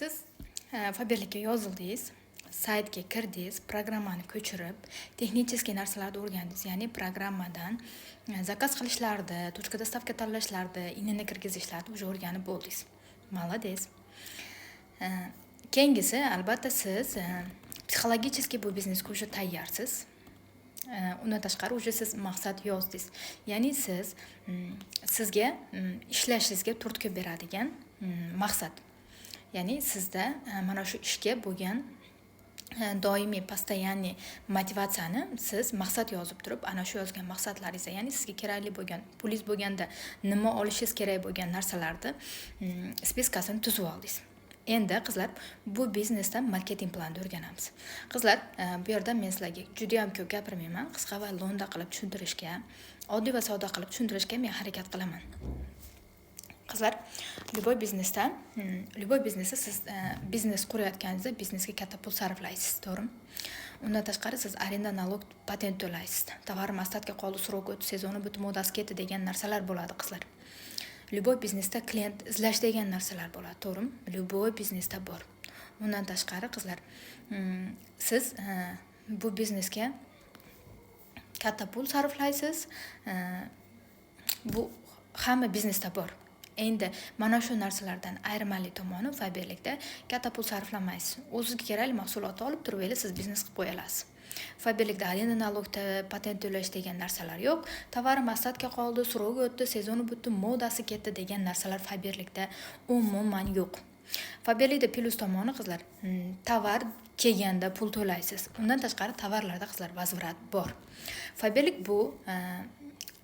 Siz Faberlikka yozildingiz, saytga kirdingiz, programmani ko'chirib, texnik narsalarni o'rgandingiz. Ya'ni programmadan zakaz qilishlarni, точка доставка tanlashlarni, inini kirgizishlarni уже o'rganib bo'ldingiz. Молодец. Keyingisi albatta siz psixologически bu biznesga уже tayyorsiz. Undan tashqari уже siz maqsad yozdingiz. Ya'ni siz sizga ishlashingizga turtki beradigan maqsad. Ya'ni sizda mana shu ishga bo'lgan doimiy постоянный motivatsiyani siz maqsad yozib turib, ana shu yozgan maqsadlaringizga, ya'ni sizga kerakli bo'lgan, pulingiz bo'lganda nima olishingiz kerak bo'lgan narsalarni spiskasini tuzib oldingiz. Endi qizlar, bu biznesda marketing planini o'rganamiz. Qizlar, bu yerda men sizlarga juda ham ko'p gapirmayman, qisqa va lo'nda qilib tushuntirishga, oddiy va sodda qilib tushuntirishga men harakat qilaman. Qizlar, любой biznesda siz biznes qurayotganingizda biznesga katta pul sarflaysiz, to'g'rimi? Undan tashqari siz arenda, nalog, patent to'laysiz. Tovarim ostatga qoldi, srok o'tdi, sezoni bitib, modasi ketdi degan narsalar bo'ladi, qizlar. Любой biznesda klient izlash degan narsalar bo'ladi, to'g'rimi? Любой biznesda bor. Undan tashqari qizlar, siz bu biznesga katta pul sarflaysiz. Bu hamma biznesda bor. Endi mana shu narsalardan ayrimali tomoni Faberlikda katta pul sarflamaysiz. O'zingizga kerakli mahsulotni olib turib, siz biznes qilib qo'ya olasiz. Faberlikda arenda, nalogda, patent to'lash degan narsalar yo'q. Tovarim ostatga qoldi, srok o'tdi, sezoni bitdi, modasi ketdi degan narsalar Faberlikda umuman yo'q. Faberlikda plus tomoni qizlar, tovar kelganda pul to'laysiz. Undan tashqari tovarlarda qizlar vazvirat bor. Faberlik bu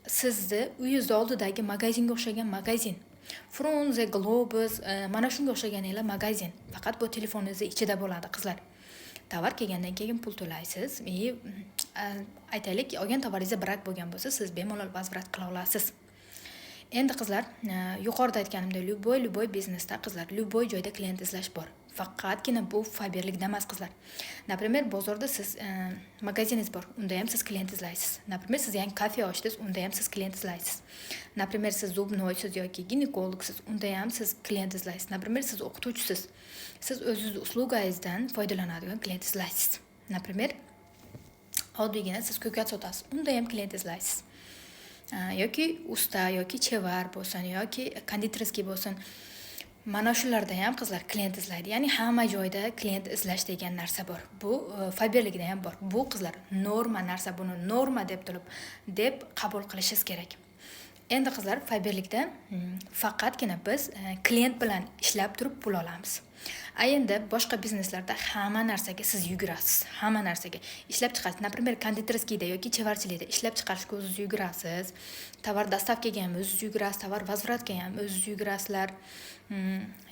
sizni uyingiz oldidagi magazinga o'xshagan magazin. Frunze, Globus, mana shunga o'xshagan magazin. Faqat bu telefoningiz ichida bo'ladi, qizlar. Tovar kelgandan keyin pul to'laysiz. Aytaylik, olgan tovaringiz brak bo'lgan bo'lsa, siz bemalol vazvirat qila olasiz. Endi qizlar, yuqorida aytganimdek, любой biznesda qizlar, любой joyda klient izlash bor. Faqatgina bu Faberlikda emas, qizlar. Например, bozorda siz magaziningiz bor, unda ham siz klient izlaysiz. Например, siz yangi kafe ochdingiz, unda ham siz klient izlaysiz. Например, siz zubnoysiz yoki ginekologsiz, unda ham siz klient izlaysiz. Например, siz o'qituvchisiz. Siz o'zingiz uslugangizdan foydalanadigan klient izlaysiz. Например, oddiygina siz ko'kat sotasiz, unda ham klient izlaysiz. Yoki usta, yoki chevar bo'lsin, yoki konditorskiy bo'lsin. Mana shularda ham qizlar klient izlaydi. Ya'ni hamma joyda klient izlash degan narsa bor. Bu Faberlikda ham bor. Bu qizlar norma narsa, buni norma deb qabul qilishingiz kerak. Endi qizlar, Faberlikda faqatgina biz klient bilan ishlab turib pul olamiz. Endi boshqa bizneslarda hamma narsaga siz yugurasiz. Hamma narsaga ishlab chiqarasiz. Например, konditorskiyda yoki chevarchilikda ishlab chiqarishga o'zingiz yugurasiz. Tovar dostavkaga ham o'zingiz yugurasiz, tovar vazviratga ham o'zingiz yugurasizlar.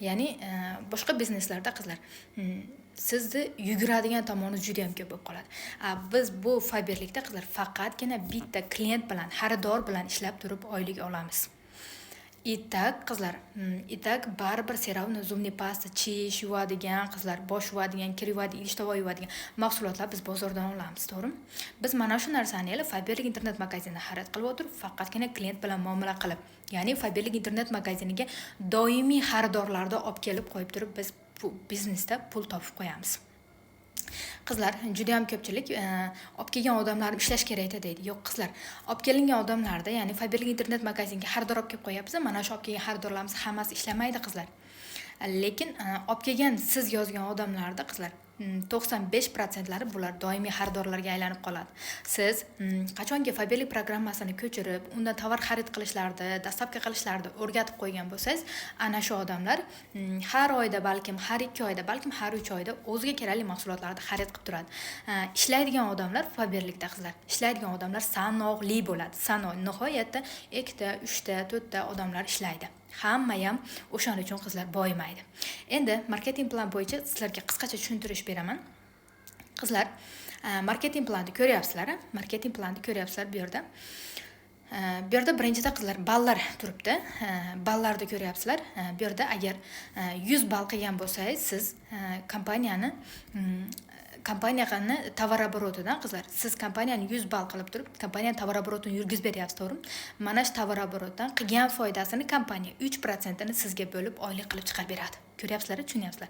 Ya'ni boshqa bizneslarda qizlar sizni yuguradigan tomoni juda ham ko'p bo'lib qoladi. Biz bu Faberlikda qizlar faqatgina bitta klient bilan, xaridor bilan ishlab turib oylik olamiz. Itak qizlar, itak baribir seravni, zubni pasta, chish yuvadigan qizlar, bosh yuvadigan, kir yuvadigan, idish tovoq yuvadigan mahsulotlar biz bozordan olamiz, to'g'rimi? Biz mana shu narsani Faberlik internet magazinida xarid qilib o'tirib, faqatgina klient bilan muomala qilib, ya'ni Faberlik internet magaziniga doimiy xaridorlarni olib kelib qo'yib turib, biz bu biznesda pul topib qo'yamiz. Qizlar, juda ham ko'pchilik olib kelgan odamlar ishlash kerak deydi. Yo'q qizlar, olib kelingan odamlarda, ya'ni Faberlik internet magazinga xaridor olib kelib qo'yapsiz, mana shu olib kelgan xaridorlarimiz hammasi ishlamaydi, qizlar. Lekin olib kelgan siz yozgan odamlarda qizlar 95% bular doimiy xaridorlarga aylanib qoladi. Siz qachonki Faberlik programmasini ko'chirib, undan tovar xarid qilishlarni, dostavka qilishlarni o'rgatib qo'ygan bo'lsangiz, ana shu odamlar har oyda, balkim har 2 oyda, balkim har 3 oyda o'ziga kerakli mahsulotlarni xarid qilib turadi. Ishlaydigan odamlar Faberlikda qizlar, ishlaydigan odamlar sanoqli bo'ladi. Nihoyatda 2 ta, 3 ta, 4 ta odamlar ishlaydi. Hamma ham o'shaning uchun qizlar boyimaydi. Endi marketing plan bo'yicha sizlarga qisqacha tushuntirish beraman. Qizlar, marketing planni ko'ryapsizlar, bu yerda. Bu yerda birinchida qizlar ballar turibdi. Ballarni ko'ryapsizlar. Bu yerda agar 100 ball qilgan bo'lsangiz, siz kompaniyani kompaniyani tovaroborotidan qizlar, siz kompaniyani 100 ball qilib turib, kompaniyani tovaroborotini yurgizib beryapsiz, to'g'rimi? Mana shu tovaroborotdan qilgan foydasini kompaniya 3% ni sizga bo'lib oylik qilib chiqarib beradi. Ko'ryapsizlar, tushunyapsizlar.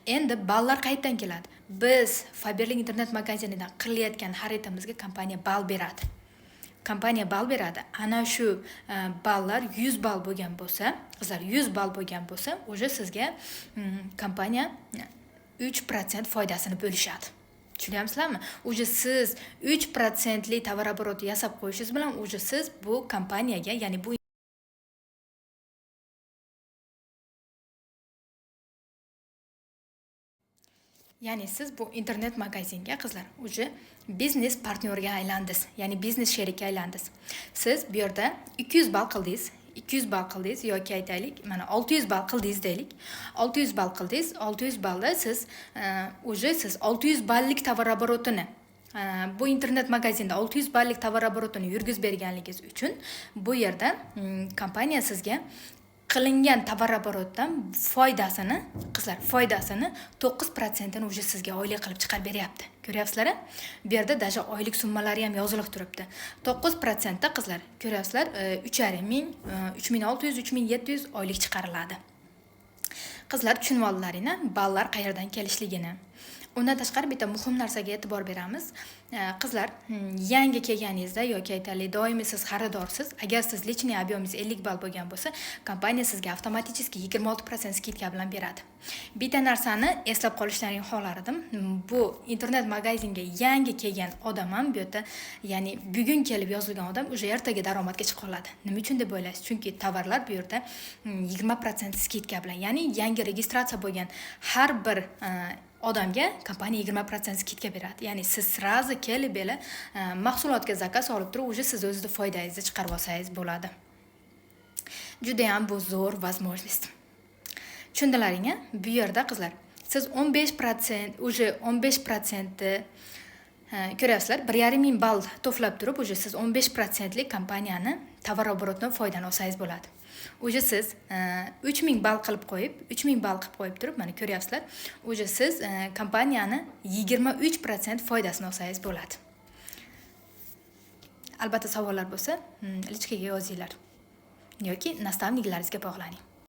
Endi ballar qayerdan keladi? Biz Faberlik internet magazinidan qilayotgan xaridimizga kompaniya ball beradi. Kompaniya ball beradi. Ana shu ballar 100 ball bo'lgan bo'lsa, qizlar 100 ball bo'lgan bo'lsa, o'sha sizga kompaniya 3% foydasini bo'lishadi. Tushunyapsizlarmi? O'sha siz 3% li tovaroborot yasab qo'yishingiz bilan o'sha siz bu kompaniyaga, ya'ni bu ya'ni siz bu internet magazinga qizlar o'sha biznes partneriga aylandingiz, ya'ni biznes sherikka aylandingiz. Siz bu yerda 200 ball qildingiz. 200 ball qildingiz yoki aytaylik, mana 600 ball qildingiz deylik. 600 ball qildingiz, 600 ballda siz o'sha siz 600 ballik tovaroborotini bu internet magazinda 600 ballik tovaroborotini yurgizib berganligingiz uchun bu yerda kompaniya sizga qilingan tovaroborotdan foydasini, qizlar, foydasini 9% ni o'sha sizga oylik qilib chiqarib beryapti. Ko'ryapsizlar? Bu yerda даже oylik summalari ham yozilib turibdi. 9% da qizlar, ko'ryapsizlar, 3,5 3600, 3700 oylik chiqariladi. Qizlar, tushunib oldinglarmi? Ballar qayerdan kelishligini. Undan tashqari bitta muhim narsaga e'tibor beramiz. Qizlar, yangi kelganingizda yoki aytaylik, doimiy siz xaridorsiz, agar siz lichniy obyemingiz 50 ball bo'lgan bo'lsa, kompaniya sizga avtomatik 26% skidka bilan beradi. Bitta narsani eslab qolishlarini xohlar edim. Bu internet magazinga yangi kelgan odam ham bu yerda, ya'ni bugun kelib yozilgan odam o'sha ertaga daromadga chiqa oladi. Nima uchun deb o'ylaysiz? Chunki tovarlar bu yerda 20% skidka bilan, ya'ni yangi registratsiya bo'lgan har bir odamga kompaniya 20% skidka beradi. Ya'ni siz srazi kelib bela mahsulotga zakaz olib turib, o'sha siz o'zingizning foydangizni chiqarib olsangiz bo'ladi. Juda ham bu zo'r возможность. Tushundilaringmi? Bu yerda qizlar, siz 15%, o'sha 15% ko'ryapsizlar, 1,5 ball to'plab turib, o'sha siz 15% lik kompaniyani tovaroborotdan foydalan olsangiz bo'ladi. O'sha siz 3000 ball qilib qo'yib, 3000 ball qilib qo'yib turib, mana ko'ryapsizlar, o'sha siz kompaniyani 23% foydasini olsangiz bo'ladi. Albatta savollar bo'lsa, lichkaga yozinglar yoki nastavniklaringizga bog'laning.